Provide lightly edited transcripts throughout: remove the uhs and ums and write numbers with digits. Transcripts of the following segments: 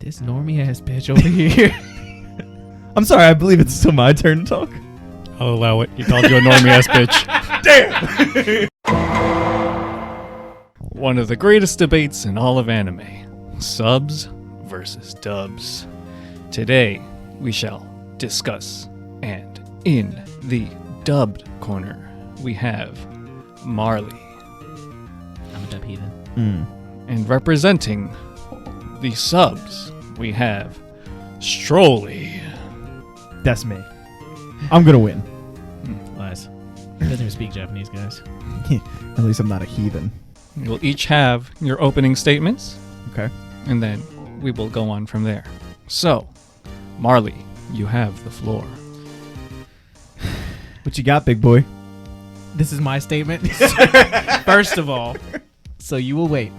This normie ass bitch over here. I'm sorry, I believe it's still my turn to talk. I'll allow it. You called you a normie ass bitch. Damn! One of the greatest debates in all of anime. Subs versus dubs. Today, we shall discuss, and in the dubbed corner, we have Marlee. I'm a dub heathen. And representing the subs, we have Strolli. That's me. I'm gonna win. Lies. He doesn't even speak Japanese, guys. At least I'm not a heathen. You'll each have your opening statements, Okay. and then we will go on from there. So, Marlee, you have the floor. What you got, big boy? This is my statement. First of all, so you will wait.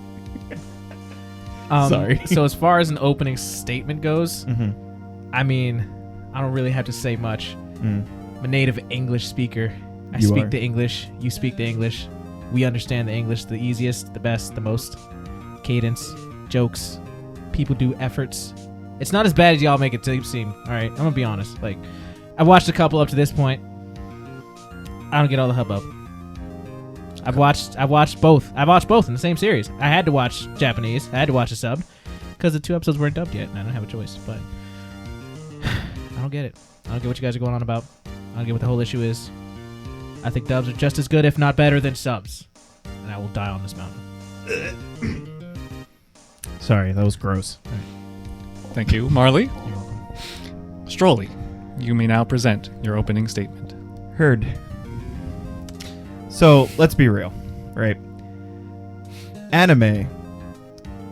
Sorry. So as far as an opening statement goes, Mm-hmm. I mean, I don't really have to say much. I'm a native English speaker. I You speak are. the English. You speak the English. We understand the English the easiest, the best, the most. Cadence, jokes, people do efforts. It's not as bad as y'all make it seem. All right, I'm gonna be honest. Like, I've watched a couple up to this point. I don't get all the hubbub. I've watched both. I've watched both in the same series. I had to watch Japanese. I had to watch a sub because the 2 episodes weren't dubbed yet, and I don't have a choice. But I don't get it. I don't get what you guys are going on about. I don't get what the whole issue is. I think dubs are just as good, if not better, than subs. And I will die on this mountain. Sorry, that was gross. Thank you, Marlee. You're welcome. Strolli, you may now present your opening statement. Heard. So, let's be real, right? Anime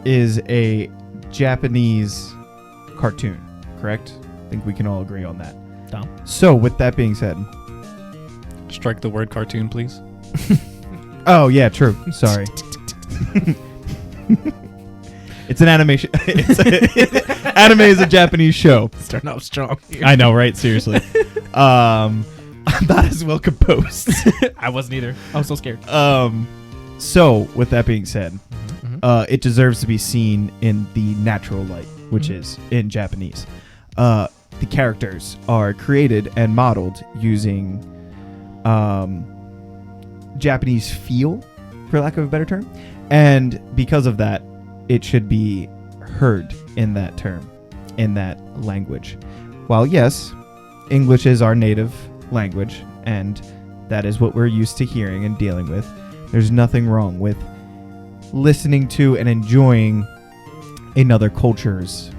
is a Japanese cartoon, correct? I think we can all agree on that. Tom? So, with that being said... Strike the word cartoon, please. Oh, yeah, true. Sorry. It's an animation. Anime is a Japanese show. Starting off strong here. I know, right? Seriously. I'm not as well composed. I wasn't either. I was so scared. So, with that being said, Mm-hmm. it deserves to be seen in the natural light, which Mhm. is in Japanese. The characters are created and modeled using Japanese feel, for lack of a better term. And because of that, it should be heard in that term, in that language. While yes, English is our native language, and that is what we're used to hearing and dealing with, there's nothing wrong with listening to and enjoying another culture's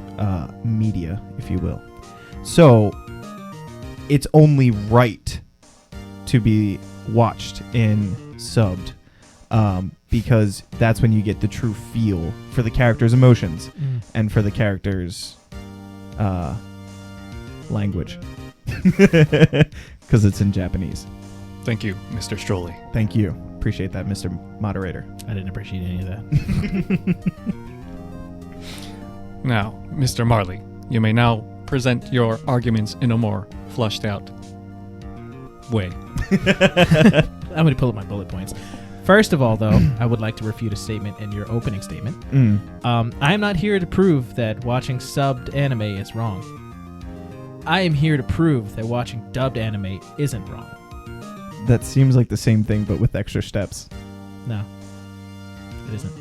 media, if you will. So, it's only right to be watched in subbed, because that's when you get the true feel for the character's emotions and for the character's language, because it's in Japanese. Thank you, Mr. Strolli. Thank you. Appreciate that, Mr. Moderator. I didn't appreciate any of that. Now, Mr. Marlee, you may now present your arguments in a more flushed out way. I'm going to pull up my bullet points. First of all, though, I would like to refute a statement in your opening statement. I am not here to prove that watching subbed anime is wrong. I am here to prove that watching dubbed anime isn't wrong. That seems like the same thing, but with extra steps. No, it isn't.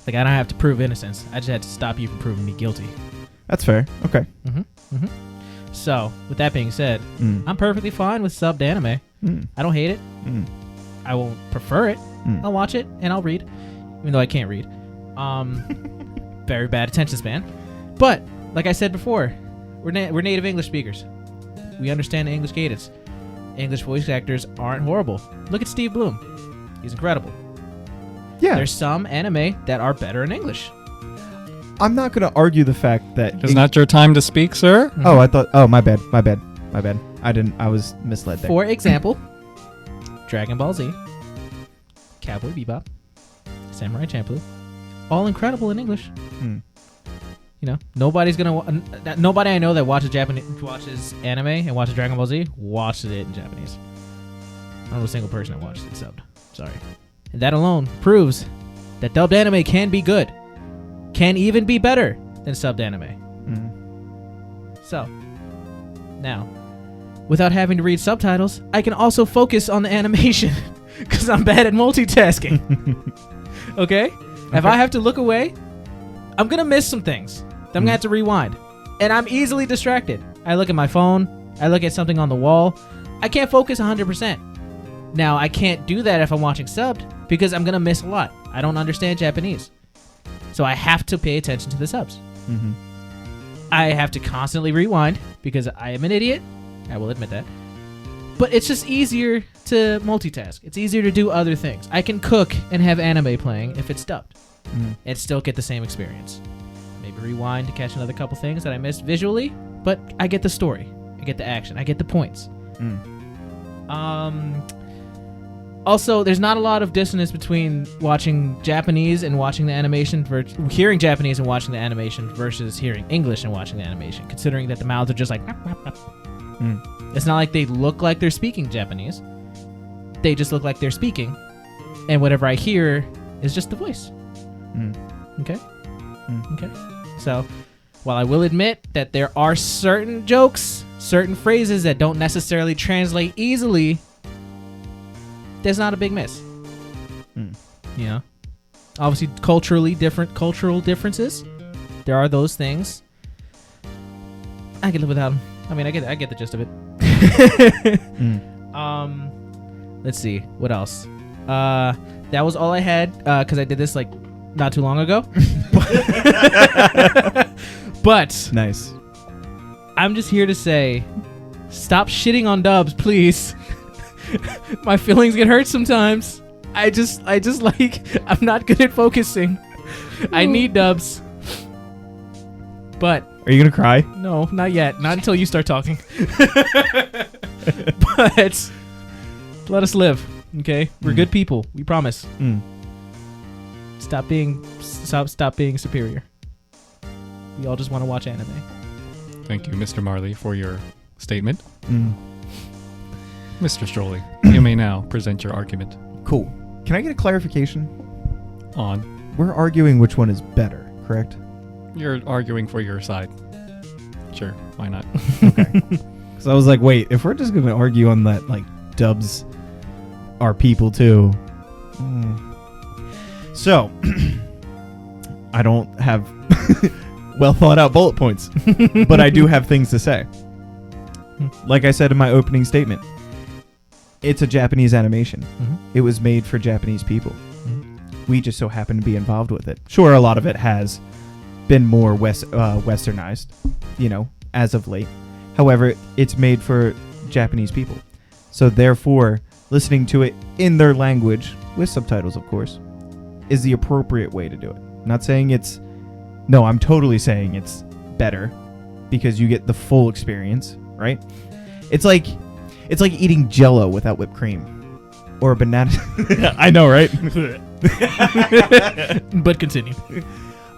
Like, I don't have to prove innocence. I just had to stop you from proving me guilty. That's fair. Okay. So, with that being said, I'm perfectly fine with subbed anime. I don't hate it. I won't prefer it. I'll watch it and I'll read, even though I can't read. Very bad attention span. But like I said before, we're native English speakers. We understand the English cadence. English voice actors aren't horrible. Look at Steve Bloom. He's incredible. Yeah. There's some anime that are better in English. I'm not going to argue the fact that... It's not your time to speak, sir. Oh, I thought... Oh, my bad. I was misled there. For example, Dragon Ball Z, Cowboy Bebop, Samurai Champloo, all incredible in English. You know, nobody I know that watches anime and watches Dragon Ball Z watches it in Japanese. I don't know a single person that watches it subbed. Sorry. And that alone proves that dubbed anime can be good. can even be better than subbed anime. Mm. So, now, without having to read subtitles, I can also focus on the animation because I'm bad at multitasking. Okay? If I have to look away, I'm going to miss some things. Then I'm going to have to rewind. And I'm easily distracted. I look at my phone. I look at something on the wall. I can't focus 100%. Now, I can't do that if I'm watching subbed because I'm going to miss a lot. I don't understand Japanese. So I have to pay attention to the subs. Mm-hmm. I have to constantly rewind because I am an idiot. I will admit that. But it's just easier to multitask. It's easier to do other things. I can cook and have anime playing if it's dubbed and still get the same experience. Maybe rewind to catch another couple things that I missed visually, but I get the story. I get the action. I get the points. Also, there's not a lot of dissonance between watching Japanese and watching the animation, hearing Japanese and watching the animation versus hearing English and watching the animation, considering that the mouths are just like... It's not like they look like they're speaking Japanese. They just look like they're speaking, and whatever I hear is just the voice. Okay? Okay. So, while I will admit that there are certain jokes, certain phrases that don't necessarily translate easily, there's not a big miss. You know? Obviously, cultural differences. There are those things. I can live without them. I mean, I get the gist of it. Let's see. What else? That was all I had, because I did this, like, not too long ago. But Nice. I'm just here to say, stop shitting on dubs, please. My feelings get hurt sometimes. I just like, I'm not good at focusing. I need dubs. But Are you gonna cry? no, not yet. Not until you start talking. But let us live, okay? We're good people. We promise. Stop being superior. We all just want to watch anime. Thank you, Mr. Marlee, for your statement. Mr. Strolli, you may now present your argument. Cool. Can I get a clarification? On. We're arguing which one is better, correct? You're arguing for your side. Sure, why not? Okay. So I was like, wait, if we're just going to argue on that, like, dubs are people too. So, I don't have well thought out bullet points, but I do have things to say. Like I said in my opening statement, it's a Japanese animation. It was made for Japanese people. We just so happen to be involved with it. Sure, a lot of it has been more westernized, you know, as of late. However, it's made for Japanese people. So therefore, listening to it in their language, with subtitles of course, is the appropriate way to do it. I'm not saying it's... No, I'm totally saying it's better because you get the full experience, right? It's like eating Jell-O without whipped cream. Or a banana... I know, right? But continue.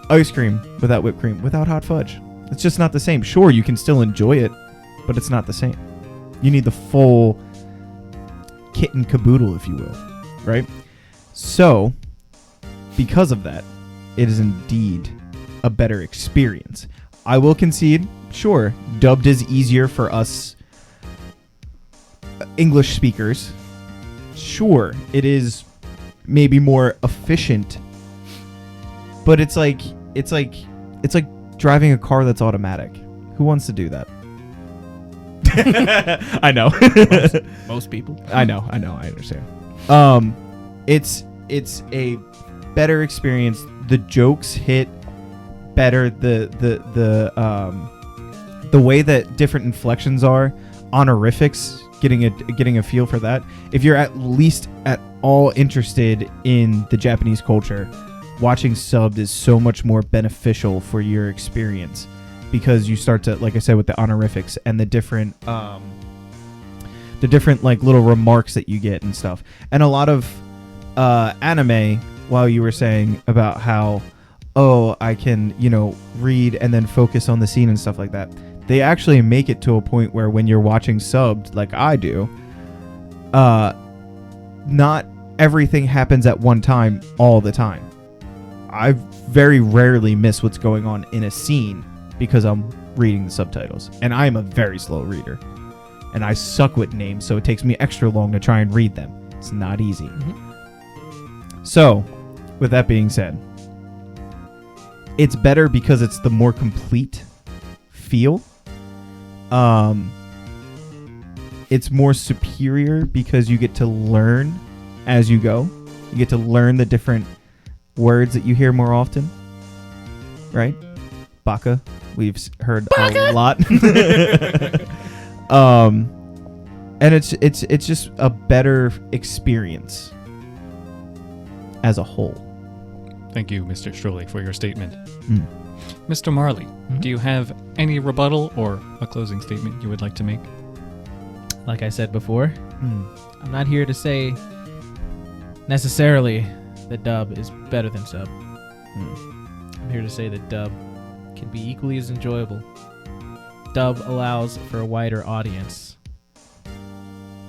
Ice cream without whipped cream, without hot fudge. It's just not the same. Sure, you can still enjoy it, but it's not the same. You need the full kit and caboodle, if you will, right? So, because of that, it is indeed a better experience. I will concede, sure, dubbed is easier for us English speakers. Sure, it is maybe more efficient, but it's like driving a car that's automatic. Who wants to do that? I know. Most people. I know. I understand. It's a better experience. The jokes hit better. The way that different inflections are, honorifics, getting a feel for that. If you're at least at all interested in the Japanese culture, watching subbed is so much more beneficial for your experience because you start to, like I said, with the honorifics and the different like little remarks that you get and stuff. And a lot of anime, while you were saying about how, oh, I can, read and then focus on the scene and stuff like that, they actually make it to a point where when you're watching subbed, like I do, not everything happens at one time all the time. I very rarely miss what's going on in a scene because I'm reading the subtitles. And I'm a very slow reader. And I suck with names, so it takes me extra long to try and read them. It's not easy. So, with that being said, it's better because it's the more complete feel. It's more superior because you get to learn as you go. You get to learn the different words that you hear more often. Right? Baka. We've heard a lot. And it's just a better experience as a whole. Thank you, Mr. Strolli, for your statement. Mm. Mr. Marlee, do you have any rebuttal or a closing statement you would like to make? Like I said before, I'm not here to say necessarily that dub is better than sub. I'm here to say that dub can be equally as enjoyable. Dub allows for a wider audience.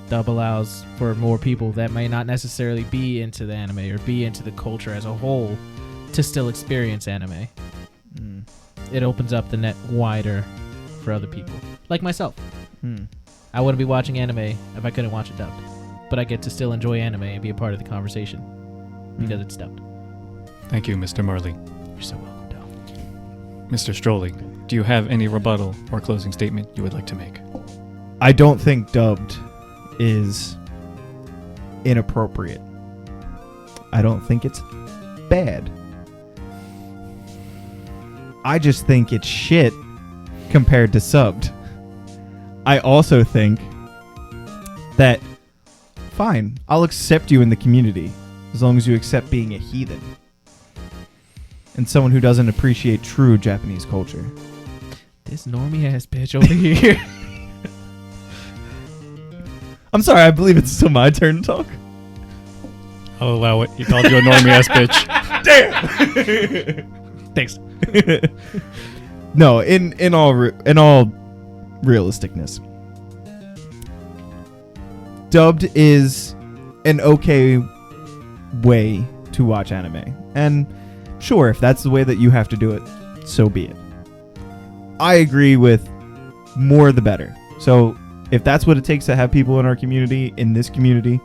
Dub allows for more people that may not necessarily be into the anime or be into the culture as a whole to still experience anime. It opens up the net wider for other people, like myself. I wouldn't be watching anime if I couldn't watch it dubbed, but I get to still enjoy anime and be a part of the conversation because it's dubbed. Thank you, Mr. Marlee. You're so welcome, Dom. Mr. Strolli, do you have any rebuttal or closing statement you would like to make? I don't think dubbed is inappropriate. I don't think it's bad. I just think it's shit compared to subbed. I also think that, fine, I'll accept you in the community as long as you accept being a heathen and someone who doesn't appreciate true Japanese culture. This normie ass bitch over here. I'm sorry, I believe it's still my turn to talk. I'll allow it. He called you a normie ass bitch. Damn. Thanks. No, in all realisticness, dubbed is an okay way to watch anime, and sure, if that's the way that you have to do it, so be it. I agree with more the better. So if that's what it takes to have people in our community, in this community,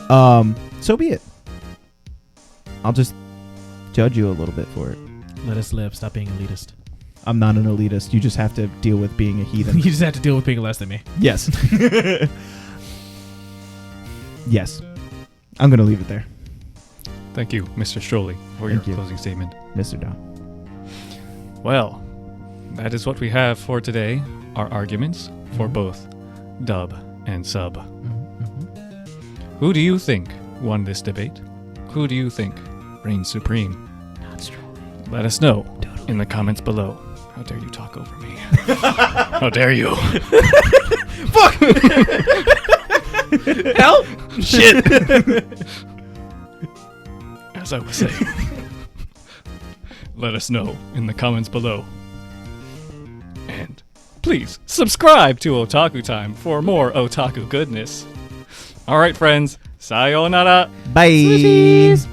so be it. I'll just judge you a little bit for it. Let us live. Stop being elitist. I'm not an elitist. You just have to deal with being a heathen. You just have to deal with being less than me. Yes. Yes. I'm going to leave it there. Thank you, Mr. Strolli, for Thank your you. closing statement. Mr. Dow. Well, that is what we have for today. Our arguments for both dub and sub. Who do you think won this debate? Who do you think reigns supreme? Not Strolli. Let us know in the comments below. How dare you talk over me? How dare you? Fuck! Help! Shit! As I was saying, let us know in the comments below. And please subscribe to Otaku Time for more otaku goodness. Alright, friends. Sayonara. Bye. Swishies.